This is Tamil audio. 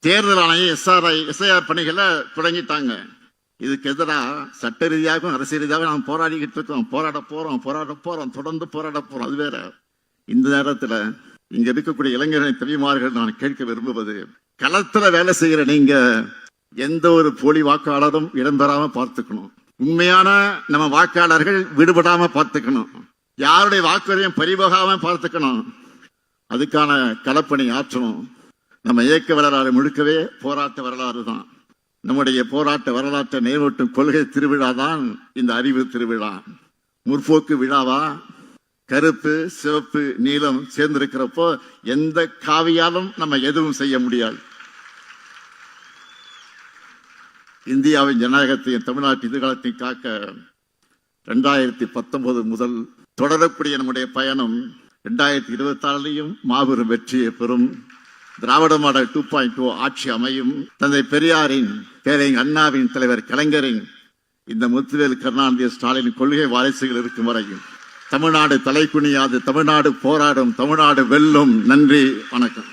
தேர்தல் ஆணையம் எஸ்ஐஆர் பணிகளை தொடங்கிட்டாங்க. இதுக்கு எதிராக சட்ட ரீதியாகவும் அரசியல் ரீதியாகவும் நாம் போராடிக்கிட்டு இருக்கோம். போராட போறோம், தொடர்ந்து போராட போறோம். அது வேற. இந்த நேரத்தில் இங்க இருக்கக்கூடிய இளைஞர்களின் தவிமார்கள் நான் கேட்க விரும்புவது, களத்துல வேலை செய்கிற நீங்க எந்த ஒரு போலி வாக்காளரும் இடம்பெறாம பார்த்துக்கணும். உண்மையான நம்ம வாக்காளர்கள் விடுபடாம பார்த்துக்கணும். யாருடைய வாக்குறையும் பறிபோகாம பார்த்துக்கணும். அதுக்கான களப்பணி ஆற்றணும். நம்ம இயக்க வரலாறு முழுக்கவே போராட்ட வரலாறு தான். நம்முடைய போராட்ட வரலாற்றை நினைவூட்டும் கொள்கை திருவிழா தான் இந்த அறிவு திருவிழா. முற்போக்கு விழாவா? கருப்பு, சிவப்பு, நீலம் சேர்ந்திருக்கிறப்போ எந்த காவியாலும் நம்ம எதுவும் செய்ய முடியாது. இந்தியாவின் ஜனநாயகத்தையும் தமிழ்நாட்டு எதிர்காலத்தையும் காக்க 2019 முதல் தொடரக்கூடிய நம்முடைய பயணம் 2026 மாபெரும் வெற்றியை பெறும். திராவிட மாடல் 2.0 ஆட்சி அமையும். தந்தை பெரியாரின், பேரறிஞர் அண்ணாவின், தலைவர் கலைஞரின், இந்த முத்துவேல் கருணாநிதி ஸ்டாலின் கொள்கை வாரிசுகள் இருக்கும் வரையும் தமிழ்நாடு தலைக்குனியாது. தமிழ்நாடு போராடும். தமிழ்நாடு வெல்லும். நன்றி, வணக்கம்.